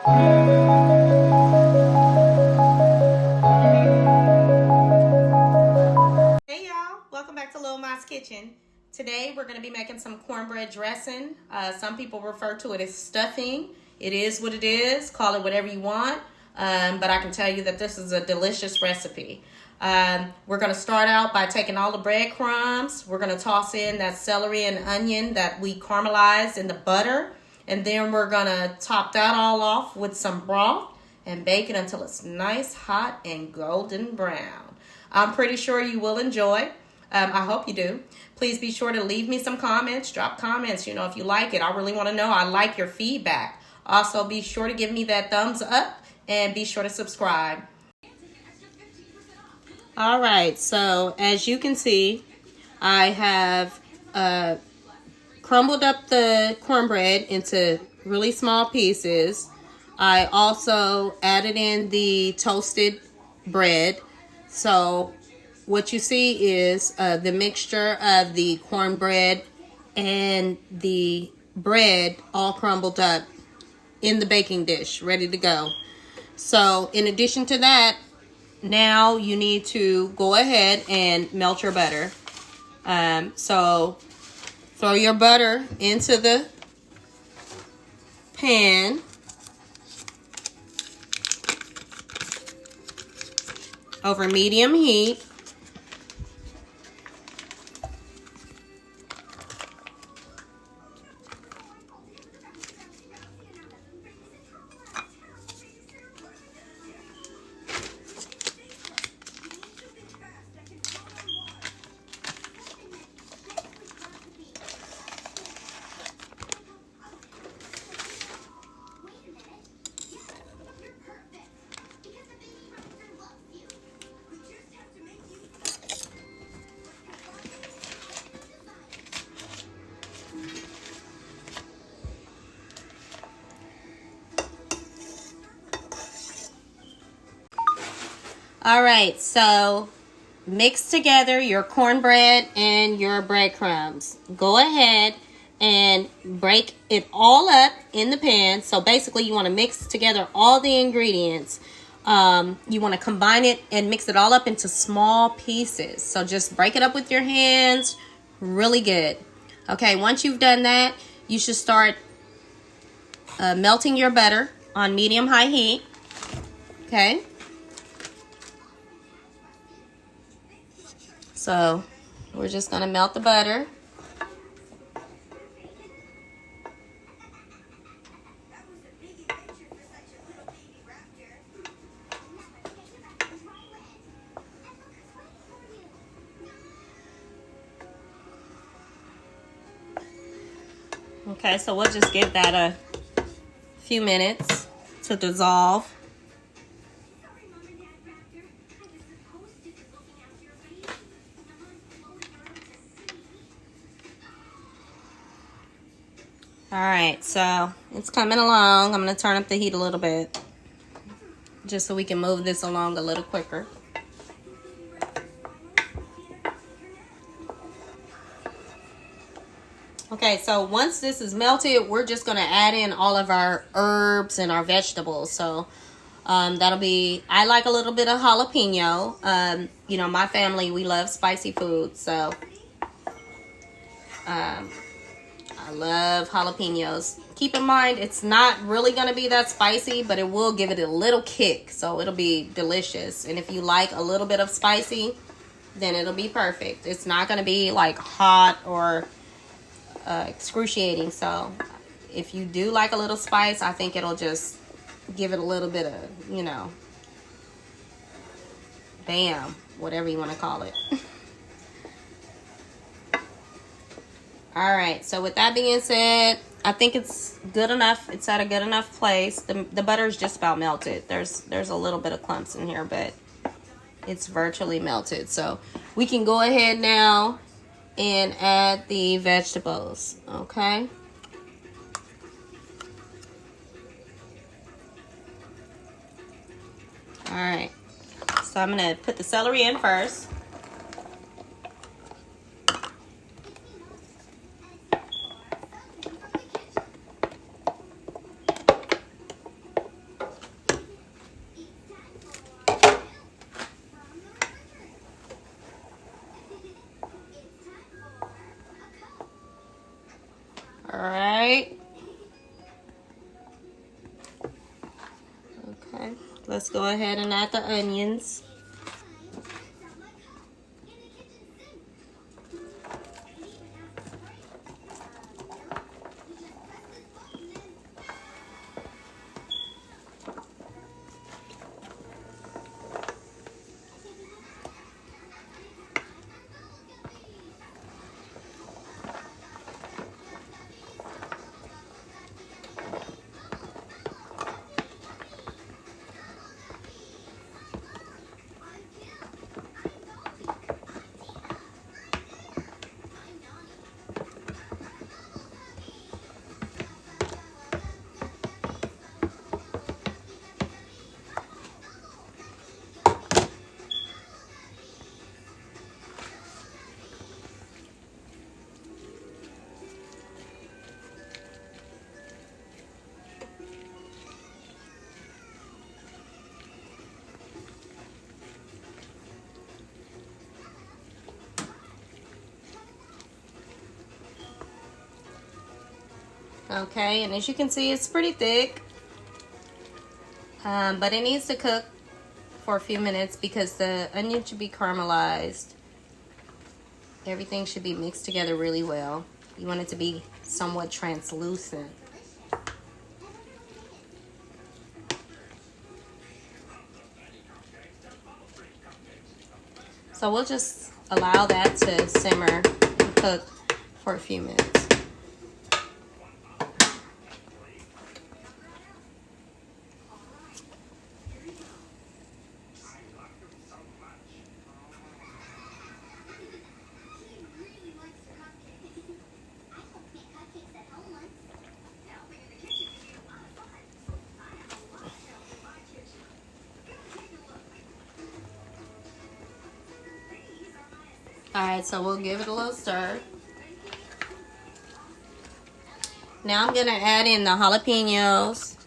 Hey y'all, welcome back to Lil Ma's Kitchen. Today we're going to be making some cornbread dressing. Some people refer to it as stuffing. It is what it is. Call it whatever you want. But I can tell you that this is a delicious recipe. We're going to start out by taking all the breadcrumbs. We're going to toss in that celery and onion that we caramelized in the butter. And then we're going to top that all off with some broth and bake it until it's nice, hot, and golden brown. I'm pretty sure you will enjoy. I hope you do. Please be sure to leave me some comments. Drop comments, if you like it. I really want to know. I like your feedback. Also, be sure to give me that thumbs up and be sure to subscribe. All right, so as you can see, I have crumbled up the cornbread into really small pieces. I also added in the toasted bread. So what you see is the mixture of the cornbread and the bread all crumbled up in the baking dish, ready to go. So in addition to that, now you need to go ahead and melt your butter. So throw your butter into the pan. Over medium heat. All right, so mix together your cornbread and your breadcrumbs. Go ahead and break it all up in the pan. So basically you want to mix together all the ingredients. You want to combine it and mix it all up into small pieces. So just break it up with your hands. Really good. Okay, once you've done that, you should start melting your butter on medium-high heat. Okay. So we're just going to melt the butter. Okay, so we'll just give that a few minutes to dissolve. All right, so it's coming along. I'm going to turn up the heat a little bit just so we can move this along a little quicker. Okay, so once this is melted, we're just going to add in all of our herbs and our vegetables. So that'll be, I like a little bit of jalapeno. My family, we love spicy food, so I love jalapenos. Keep in mind, it's not really going to be that spicy, but it will give it a little kick, so it'll be delicious. And if you like a little bit of spicy, then it'll be perfect. It's not going to be like hot or excruciating. So if you do like a little spice, I think it'll just give it a little bit of, bam, whatever you want to call it. All right, so with that being said, I think it's good enough. It's at a good enough place. The butter is just about melted. There's a little bit of clumps in here, but it's virtually melted. So we can go ahead now and add the vegetables, okay? All right, so I'm gonna put the celery in first. All right. Okay, let's go ahead and add the onions. Okay, and as you can see, it's pretty thick, but it needs to cook for a few minutes because the onion should be caramelized. Everything should be mixed together really well. You want it to be somewhat translucent. So we'll just allow that to simmer and cook for a few minutes. Alright, so we'll give it a little stir. Now I'm going to add in the jalapenos.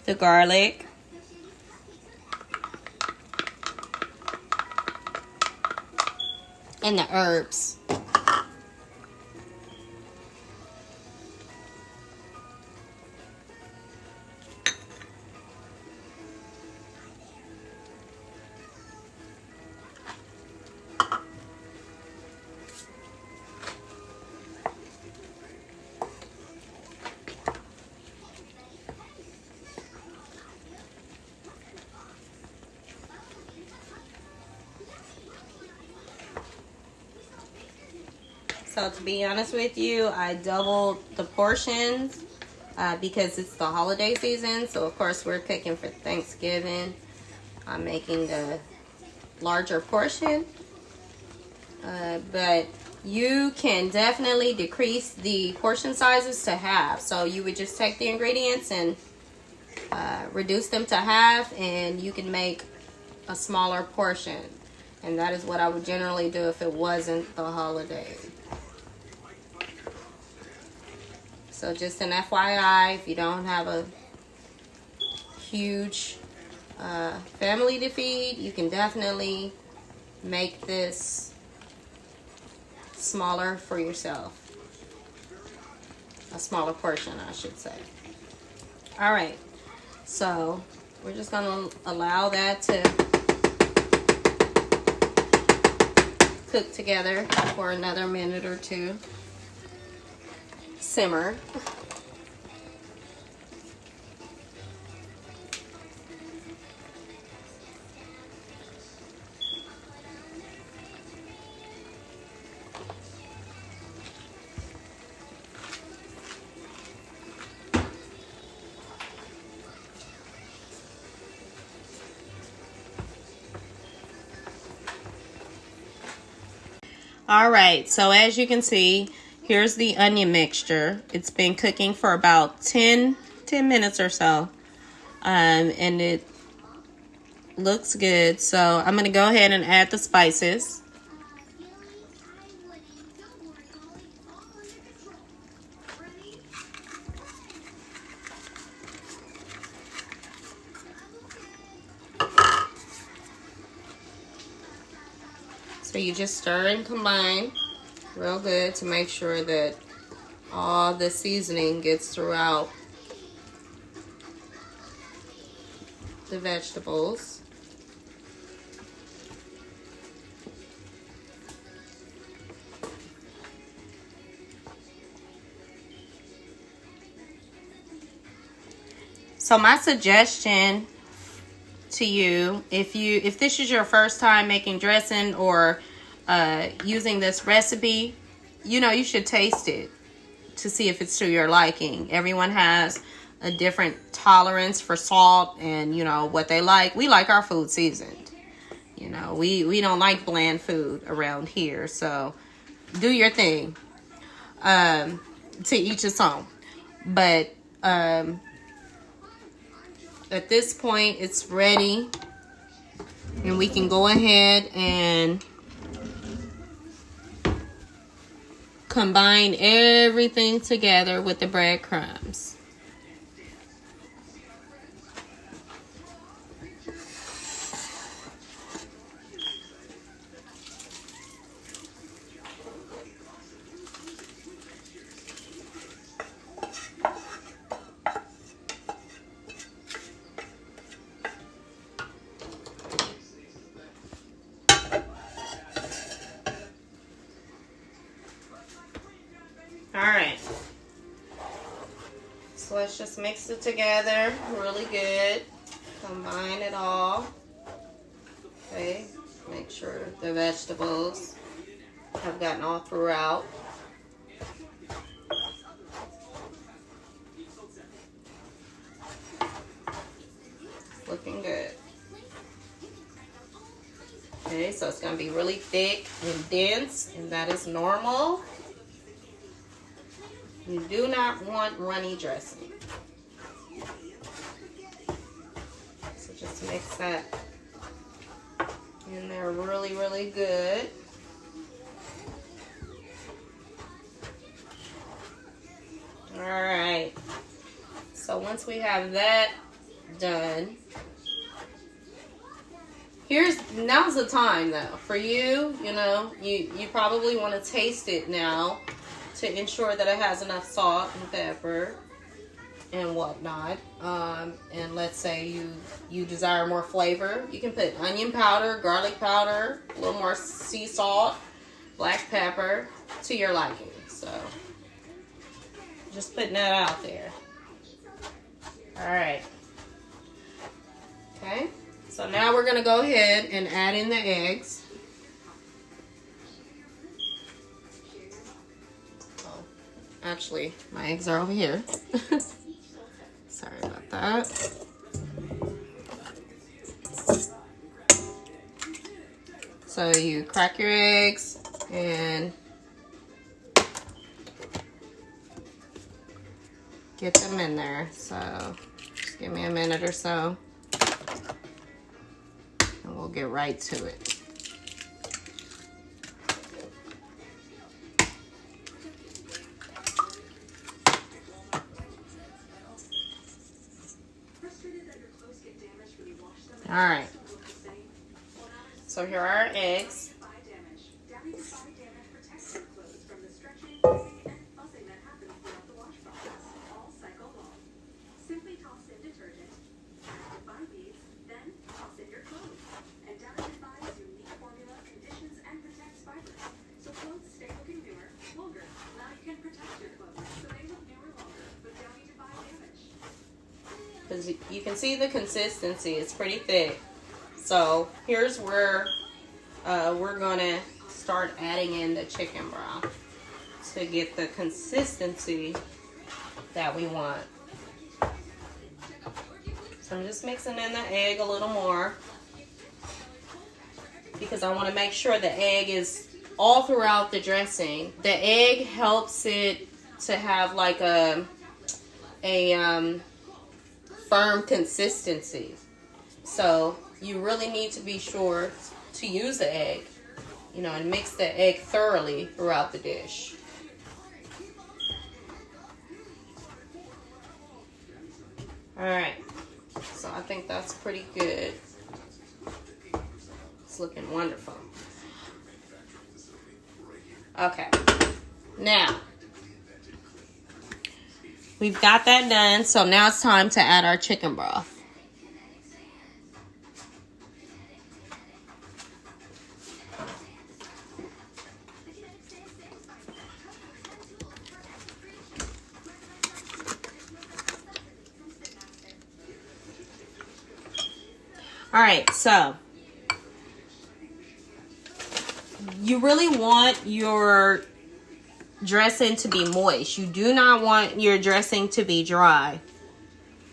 The garlic. And the herbs. So to be honest with you, I doubled the portions because it's the holiday season. So of course we're cooking for Thanksgiving. I'm making a larger portion. But you can definitely decrease the portion sizes to half. So you would just take the ingredients and reduce them to half, and you can make a smaller portion. And that is what I would generally do if it wasn't the holiday. So just an FYI, if you don't have a huge family to feed, you can definitely make this smaller for yourself. A smaller portion, I should say. All right, so we're just gonna allow that to cook together for another minute or two. Simmer. All right, so as you can see, here's the onion mixture. It's been cooking for about 10 minutes or so. And it looks good. So I'm going to go ahead and add the spices. So you just stir and combine real good to make sure that all the seasoning gets throughout the vegetables. So my suggestion to you, if this is your first time making dressing or using this recipe, you should taste it to see if it's to your liking. Everyone has a different tolerance for salt and what they like. We like our food seasoned. We don't like bland food around here. So do your thing. To each his own. But at this point, it's ready. And we can go ahead and combine everything together with the breadcrumbs. Alright, so let's just mix it together really good. Combine it all. Okay, make sure the vegetables have gotten all throughout. Looking good. Okay, so it's going to be really thick and dense, and that is normal. You do not want runny dressing. So just mix that in there really, really good. All right. So once we have that done, now's the time though. For you, you probably want to taste it now to ensure that it has enough salt and pepper and whatnot. And let's say you desire more flavor, you can put onion powder, garlic powder, a little more sea salt, black pepper to your liking. So just putting that out there. All right. Okay. So now we're gonna go ahead and add in the eggs. Actually, my eggs are over here. Sorry about that. So you crack your eggs and get them in there. So just give me a minute or so and we'll get right to it. All right, so here are our eggs. Because you can see the consistency, it's pretty thick. So here's where we're gonna start adding in the chicken broth to get the consistency that we want. So I'm just mixing in the egg a little more because I want to make sure the egg is all throughout the dressing. The egg helps it to have like a firm consistency. So you really need to be sure to use the egg, and mix the egg thoroughly throughout the dish. All right, so I think that's pretty good. It's looking wonderful. Okay. Now, we've got that done. So now it's time to add our chicken broth. All right, so you really want your dressing to be moist. You do not want your dressing to be dry.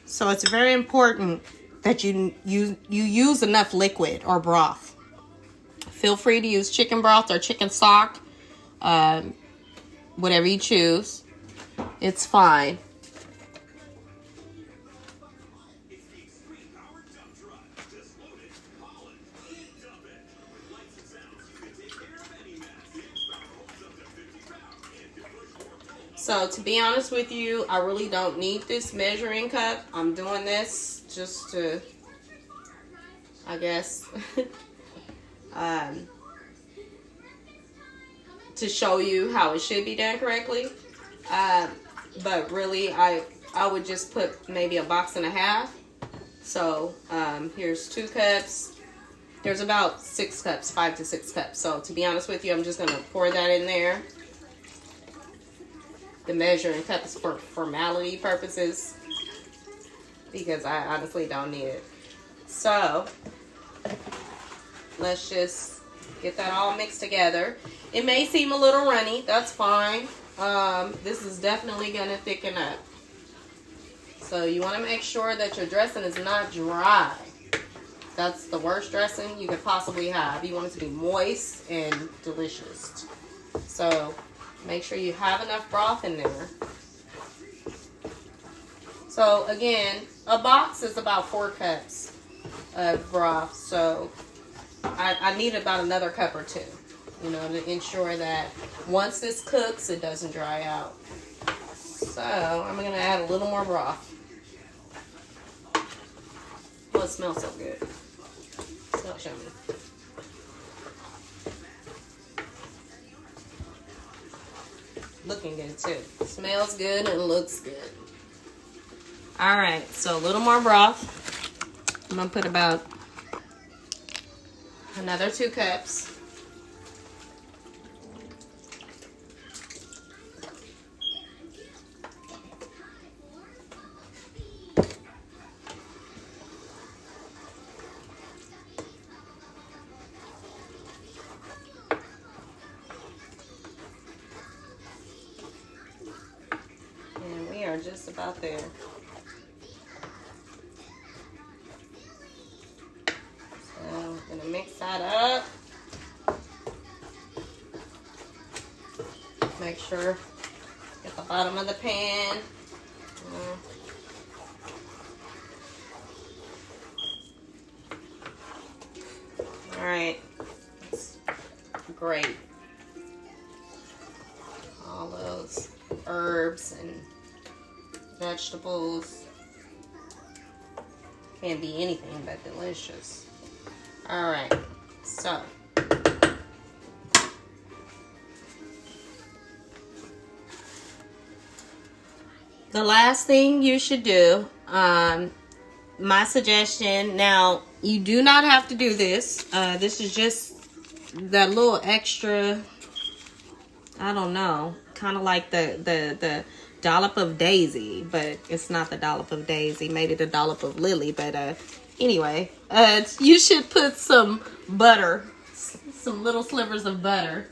So it's very important that you use enough liquid or broth. Feel free to use chicken broth or chicken stock, whatever you choose. It's fine. So to be honest with you, I really don't need this measuring cup. I'm doing this just to, I guess, to show you how it should be done correctly. But really, I would just put maybe a box and a half. So here's 2 cups. There's about 6 cups, 5 to 6 cups. So to be honest with you, I'm just gonna pour that in there. The measuring cup is for formality purposes because I honestly don't need it. So let's just get that all mixed together. It may seem a little runny, that's fine. This is definitely gonna thicken up. So you wanna make sure that your dressing is not dry. That's the worst dressing you could possibly have. You want it to be moist and delicious. So make sure you have enough broth in there. So again, a box is about 4 cups of broth. So I need about another cup or 2, you know, to ensure that once this cooks, it doesn't dry out. So I'm gonna add a little more broth. Oh, it smells so good. It smells yummy. Looking good too. Smells good and looks good. All right, so a little more broth. I'm gonna put about another 2 cups. Just about there. So I'm gonna mix that up. Make sure get the bottom of the pan. All right, that's great. All those herbs and vegetables can't be anything but delicious. All right, so the last thing you should do, my suggestion, now you do not have to do this. This is just that little extra, I don't know, kind of like the dollop of daisy, but it's not the dollop of daisy. Made it a dollop of lily, but anyway, you should put some butter, some little slivers of butter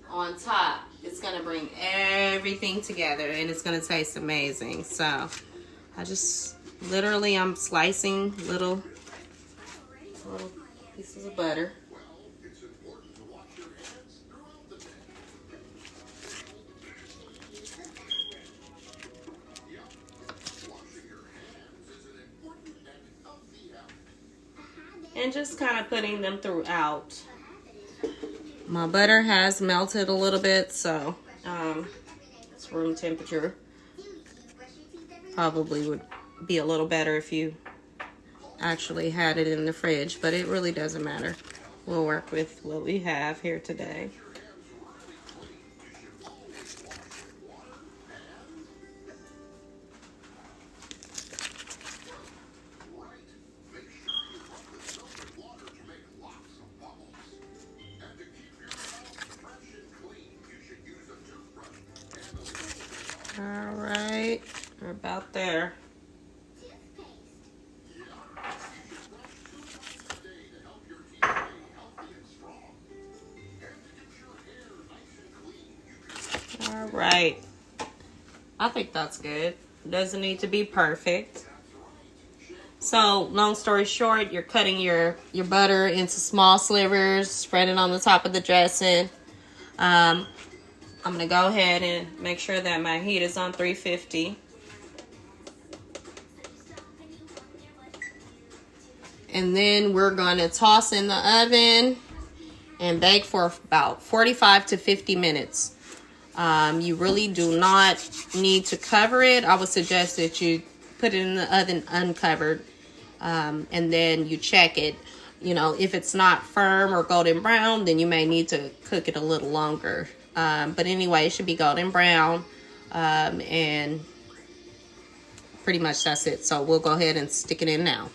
on top. It's gonna bring everything together and it's gonna taste amazing. So I just literally, I'm slicing little pieces of butter. And just kind of putting them throughout. My butter has melted a little bit, so it's room temperature. Probably would be a little better if you actually had it in the fridge, but it really doesn't matter. We'll work with what we have here today. All right, we're about there. All right, I think that's good. Doesn't need to be perfect. So, long story short, you're cutting your butter into small slivers, spread it on the top of the dressing. I'm going to go ahead and make sure that my heat is on 350. And then we're going to toss in the oven and bake for about 45 to 50 minutes. You really do not need to cover it. I would suggest that you put it in the oven uncovered, and then you check it. You know, if it's not firm or golden brown, then you may need to cook it a little longer. But anyway, it should be golden brown, and pretty much that's it. So we'll go ahead and stick it in now.